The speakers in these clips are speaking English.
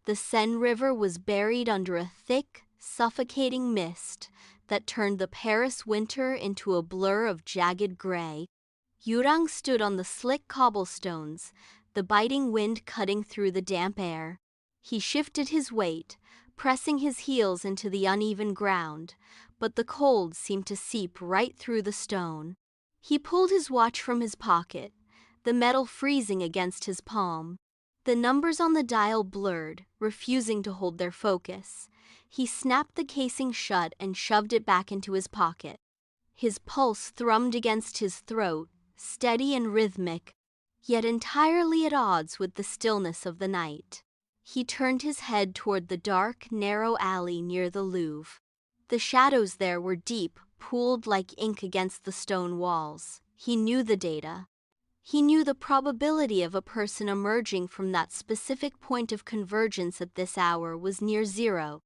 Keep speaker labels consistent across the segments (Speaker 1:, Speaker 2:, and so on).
Speaker 1: The Seine River was buried under a thick, suffocating mist that turned the Paris winter into a blur of jagged gray. Yurang stood on the slick cobblestones, the biting wind cutting through the damp air. He shifted his weight, pressing his heels into the uneven ground, but the cold seemed to seep right through the stone. He pulled his watch from his pocket, the metal freezing against his palm. The numbers on the dial blurred, refusing to hold their focus. He snapped the casing shut and shoved it back into his pocket. His pulse thrummed against his throat, steady and rhythmic, yet entirely at odds with the stillness of the night. He turned his head toward the dark, narrow alley near the Louvre. The shadows there were deep, pooled like ink against the stone walls. He knew the data. He knew the probability of a person emerging from that specific point of convergence at this hour was near zero.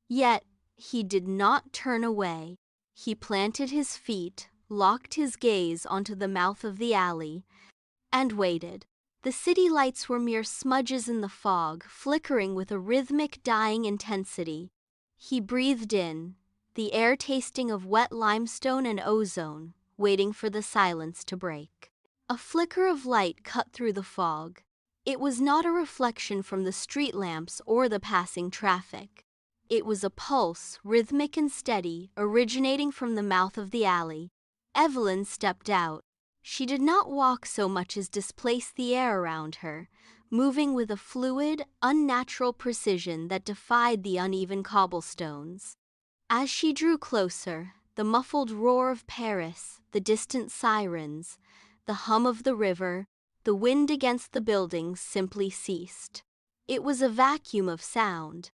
Speaker 1: Yet, he did not turn away. He planted his feet, locked his gaze onto the mouth of the alley, and waited. The city lights were mere smudges in the fog, flickering with a rhythmic dying intensity. He breathed in, the air tasting of wet limestone and ozone, waiting for the silence to break. A flicker of light cut through the fog. It was not a reflection from the street lamps or the passing traffic. It was a pulse, rhythmic and steady, originating from the mouth of the alley. Evelyn stepped out. She did not walk so much as displace the air around her, moving with a fluid, unnatural precision that defied the uneven cobblestones. As she drew closer, the muffled roar of Paris, the distant sirens, the hum of the river, the wind against the buildings simply ceased. It was a vacuum of sound.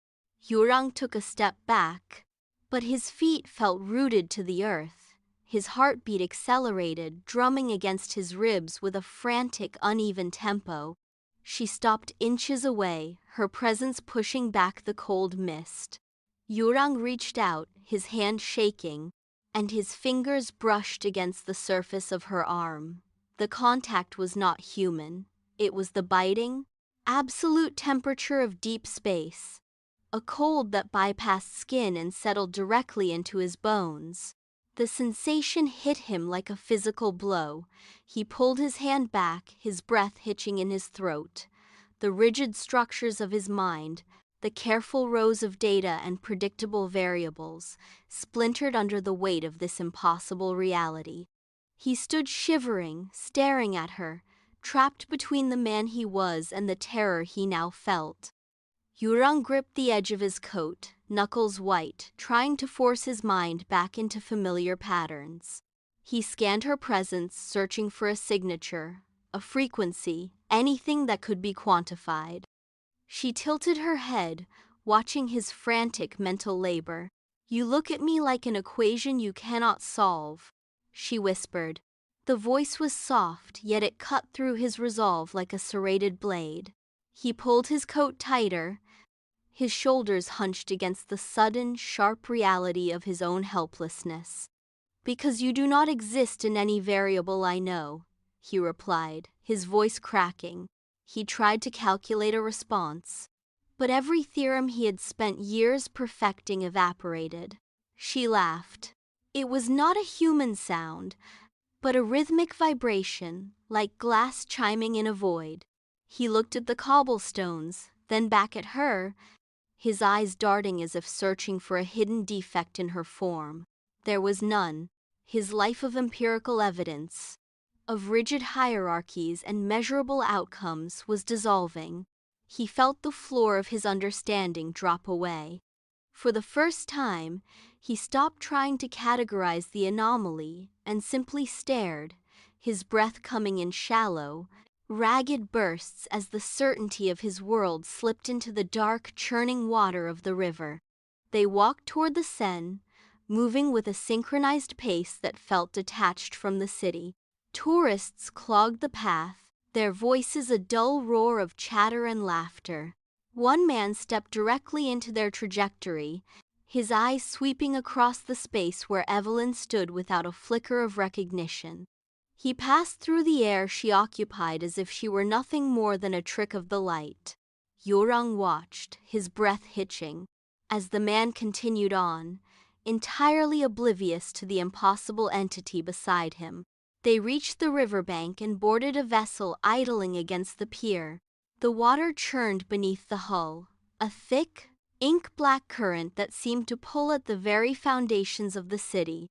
Speaker 1: Yurang took a step back, but his feet felt rooted to the earth. His heartbeat accelerated, drumming against his ribs with a frantic, uneven tempo. She stopped inches away, her presence pushing back the cold mist. Yurang reached out, his hand shaking, and his fingers brushed against the surface of her arm. The contact was not human. It was the biting, absolute temperature of deep space, a cold that bypassed skin and settled directly into his bones. The sensation hit him like a physical blow. He pulled his hand back, his breath hitching in his throat. The rigid structures of his mind, the careful rows of data and predictable variables, splintered under the weight of this impossible reality. He stood shivering, staring at her, trapped between the man he was and the terror he now felt. Yurang gripped the edge of his coat, knuckles white, trying to force his mind back into familiar patterns. He scanned her presence, searching for a signature, a frequency, anything that could be quantified. She tilted her head, watching his frantic mental labor. "You look at me like an equation you cannot solve," she whispered. The voice was soft, yet it cut through his resolve like a serrated blade. He pulled his coat tighter, his shoulders hunched against the sudden, sharp reality of his own helplessness. "Because you do not exist in any variable I know," he replied, his voice cracking. He tried to calculate a response, but every theorem he had spent years perfecting evaporated. She laughed. It was not a human sound, but a rhythmic vibration, like glass chiming in a void. He looked at the cobblestones, then back at her, his eyes darting as if searching for a hidden defect in her form. There was none. His life of empirical evidence, of rigid hierarchies and measurable outcomes, was dissolving. He felt the floor of his understanding drop away. For the first time, he stopped trying to categorize the anomaly and simply stared, his breath coming in shallow, ragged bursts as the certainty of his world slipped into the dark, churning water of the river. They walked toward the Seine, moving with a synchronized pace that felt detached from the city. Tourists clogged the path, their voices a dull roar of chatter and laughter. One man stepped directly into their trajectory, his eyes sweeping across the space where Evelyn stood without a flicker of recognition. He passed through the air she occupied as if she were nothing more than a trick of the light. Yorang watched, his breath hitching, as the man continued on, entirely oblivious to the impossible entity beside him. They reached the riverbank and boarded a vessel idling against the pier. The water churned beneath the hull, a thick, ink-black current that seemed to pull at the very foundations of the city.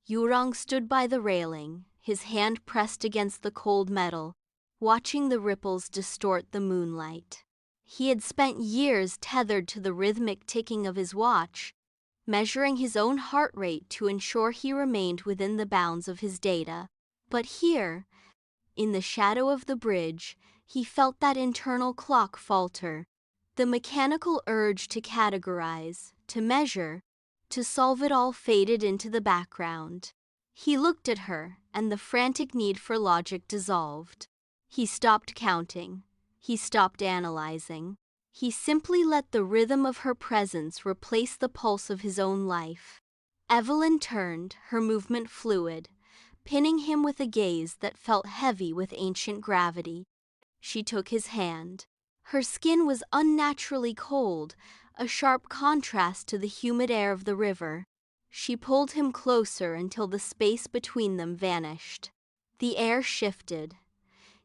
Speaker 1: Yurong stood by the railing, his hand pressed against the cold metal, watching the ripples distort the moonlight. He had spent years tethered to the rhythmic ticking of his watch, measuring his own heart rate to ensure he remained within the bounds of his data. But here, in the shadow of the bridge, he felt that internal clock falter. The mechanical urge to categorize, to measure, to solve it all faded into the background. He looked at her, and the frantic need for logic dissolved. He stopped counting. He stopped analyzing. He simply let the rhythm of her presence replace the pulse of his own life. Evelyn turned, her movement fluid, pinning him with a gaze that felt heavy with ancient gravity. She took his hand. Her skin was unnaturally cold, a sharp contrast to the humid air of the river. She pulled him closer until the space between them vanished. The air shifted.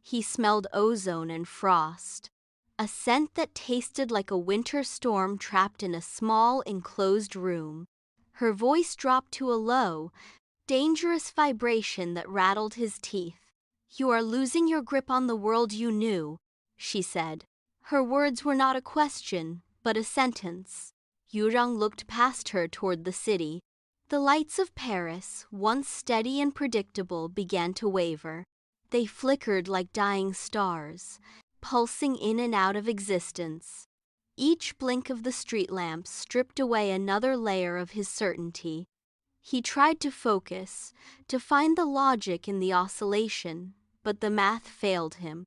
Speaker 1: He smelled ozone and frost, a scent that tasted like a winter storm trapped in a small, enclosed room. Her voice dropped to a low, dangerous vibration that rattled his teeth. "You are losing your grip on the world you knew," she said. Her words were not a question, but a sentence. Yurang looked past her toward the city. The lights of Paris, once steady and predictable, began to waver. They flickered like dying stars, pulsing in and out of existence. Each blink of the street lamps stripped away another layer of his certainty. He tried to focus, to find the logic in the oscillation, but the math failed him.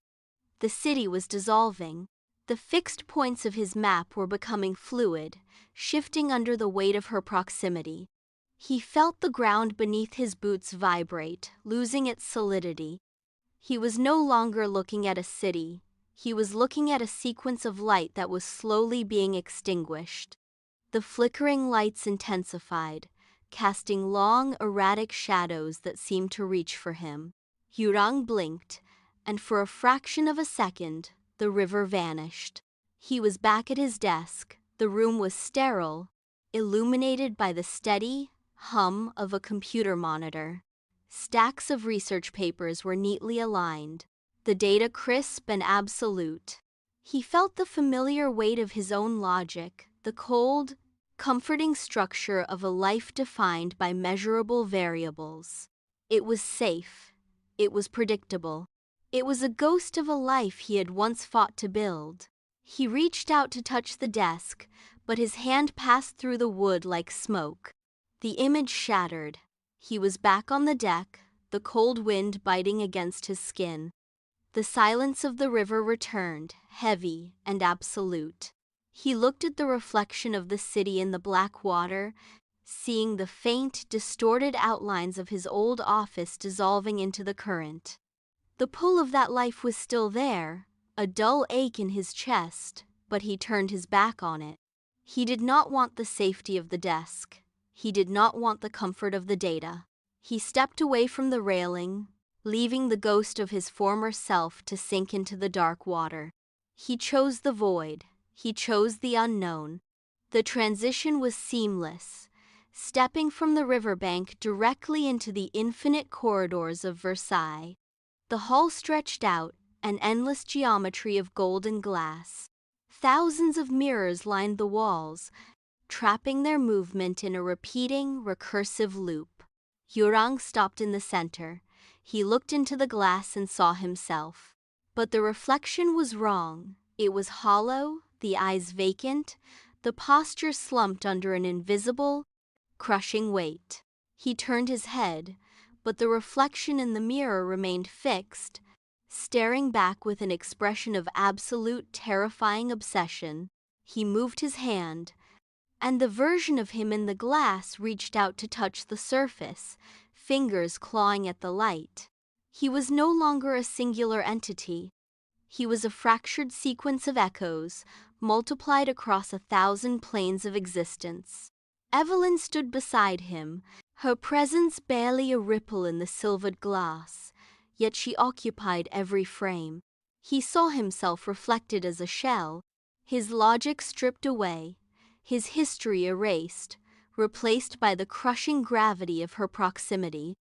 Speaker 1: The city was dissolving. The fixed points of his map were becoming fluid, shifting under the weight of her proximity. He felt the ground beneath his boots vibrate, losing its solidity. He was no longer looking at a city. He was looking at a sequence of light that was slowly being extinguished. The flickering lights intensified, casting long, erratic shadows that seemed to reach for him. Yurang blinked, and for a fraction of a second, the river vanished. He was back at his desk. The room was sterile, illuminated by the steady hum of a computer monitor. Stacks of research papers were neatly aligned, the data crisp and absolute. He felt the familiar weight of his own logic, the cold, comforting structure of a life defined by measurable variables. It was safe. It was predictable. It was a ghost of a life he had once fought to build. He reached out to touch the desk, but his hand passed through the wood like smoke. The image shattered. He was back on the deck, the cold wind biting against his skin. The silence of the river returned, heavy and absolute. He looked at the reflection of the city in the black water, seeing the faint, distorted outlines of his old office dissolving into the current. The pull of that life was still there, a dull ache in his chest, but he turned his back on it. He did not want the safety of the desk. He did not want the comfort of the data. He stepped away from the railing, leaving the ghost of his former self to sink into the dark water. He chose the void. He chose the unknown. The transition was seamless, stepping from the riverbank directly into the infinite corridors of Versailles. The hall stretched out, an endless geometry of golden glass. Thousands of mirrors lined the walls, trapping their movement in a repeating, recursive loop. Yurang stopped in the center. He looked into the glass and saw himself. But the reflection was wrong. It was hollow, the eyes vacant, the posture slumped under an invisible, crushing weight. He turned his head, but the reflection in the mirror remained fixed, staring back with an expression of absolute, terrifying obsession. He moved his hand, and the version of him in the glass reached out to touch the surface, fingers clawing at the light. He was no longer a singular entity. He was a fractured sequence of echoes, multiplied across 1,000 planes of existence. Evelyn stood beside him, her presence barely a ripple in the silvered glass, yet she occupied every frame. He saw himself reflected as a shell, his logic stripped away, his history erased, replaced by the crushing gravity of her proximity.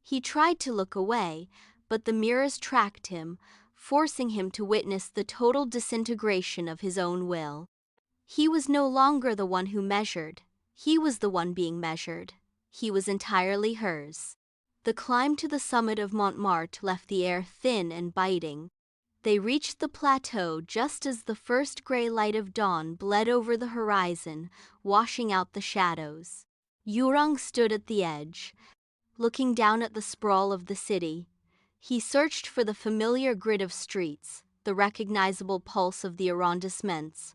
Speaker 1: He tried to look away, but the mirrors tracked him, forcing him to witness the total disintegration of his own will. He was no longer the one who measured. He was the one being measured. He was entirely hers. The climb to the summit of Montmartre left the air thin and biting. They reached the plateau just as the first gray light of dawn bled over the horizon, washing out the shadows. Yurong stood at the edge, looking down at the sprawl of the city. He searched for the familiar grid of streets, the recognizable pulse of the arrondissements,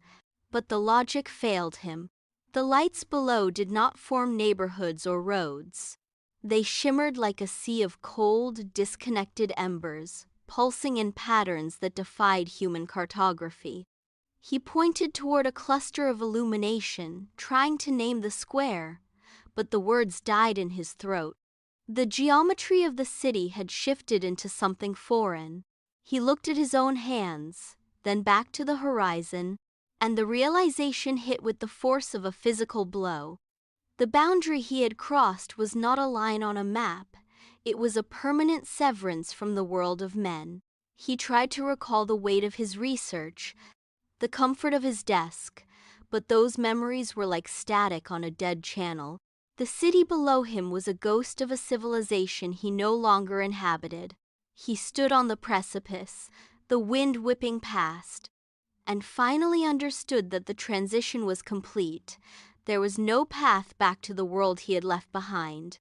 Speaker 1: but the logic failed him. The lights below did not form neighborhoods or roads. They shimmered like a sea of cold, disconnected embers, pulsing in patterns that defied human cartography. He pointed toward a cluster of illumination, trying to name the square, but the words died in his throat. The geometry of the city had shifted into something foreign. He looked at his own hands, then back to the horizon, and the realization hit with the force of a physical blow. The boundary he had crossed was not a line on a map. It was a permanent severance from the world of men. He tried to recall the weight of his research, the comfort of his desk, but those memories were like static on a dead channel. The city below him was a ghost of a civilization he no longer inhabited. He stood on the precipice, the wind whipping past, and finally understood that the transition was complete. There was no path back to the world he had left behind.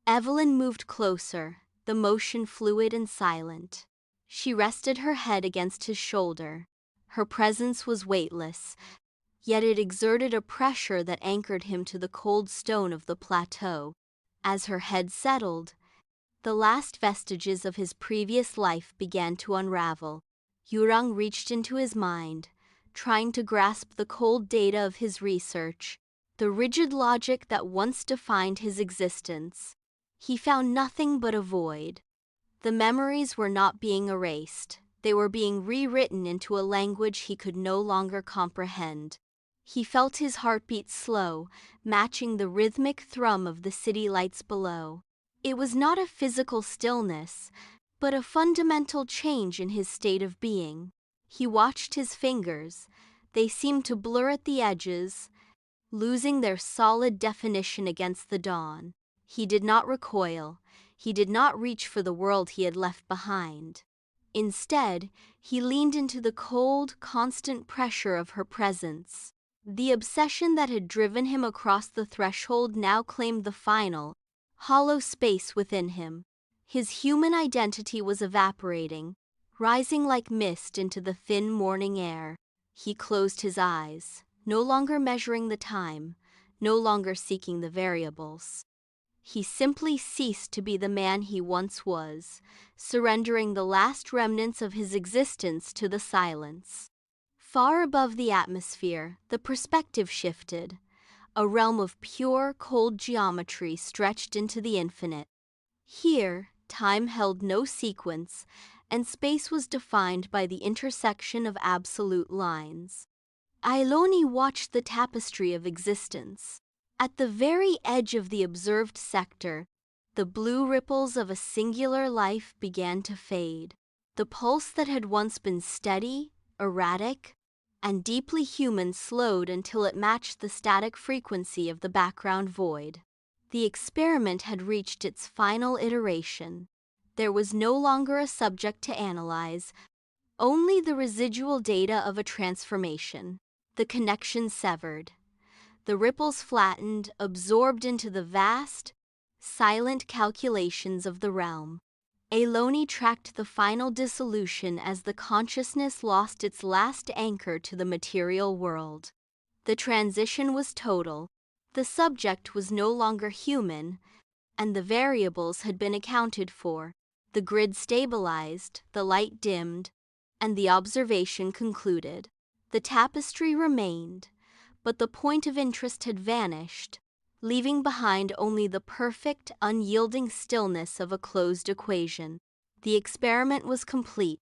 Speaker 1: Evelyn moved closer, the motion fluid and silent. She rested her head against his shoulder. Her presence was weightless, yet it exerted a pressure that anchored him to the cold stone of the plateau. As her head settled, the last vestiges of his previous life began to unravel. Yurang reached into his mind, trying to grasp the cold data of his research, the rigid logic that once defined his existence. He found nothing but a void. The memories were not being erased. They were being rewritten into a language he could no longer comprehend. He felt his heartbeat slow, matching the rhythmic thrum of the city lights below. It was not a physical stillness, but a fundamental change in his state of being. He watched his fingers. They seemed to blur at the edges, losing their solid definition against the dawn. He did not recoil. He did not reach for the world he had left behind. Instead, he leaned into the cold, constant pressure of her presence. The obsession that had driven him across the threshold now claimed the final, hollow space within him. His human identity was evaporating, rising like mist into the thin morning air. He closed his eyes, no longer measuring the time, no longer seeking the variables. He simply ceased to be the man he once was, surrendering the last remnants of his existence to the silence. Far above the atmosphere, the perspective shifted. A realm of pure, cold geometry stretched into the infinite. Here, time held no sequence, and space was defined by the intersection of absolute lines. Ailoni watched the tapestry of existence. At the very edge of the observed sector, the blue ripples of a singular life began to fade. The pulse that had once been steady, erratic, and deeply human slowed until it matched the static frequency of the background void. The experiment had reached its final iteration. There was no longer a subject to analyze, only the residual data of a transformation. The connection severed. The ripples flattened, absorbed into the vast, silent calculations of the realm. Ailoni tracked the final dissolution as the consciousness lost its last anchor to the material world. The transition was total. The subject was no longer human, and the variables had been accounted for. The grid stabilized, the light dimmed, and the observation concluded. The tapestry remained, but the point of interest had vanished, leaving behind only the perfect, unyielding stillness of a closed equation. The experiment was complete.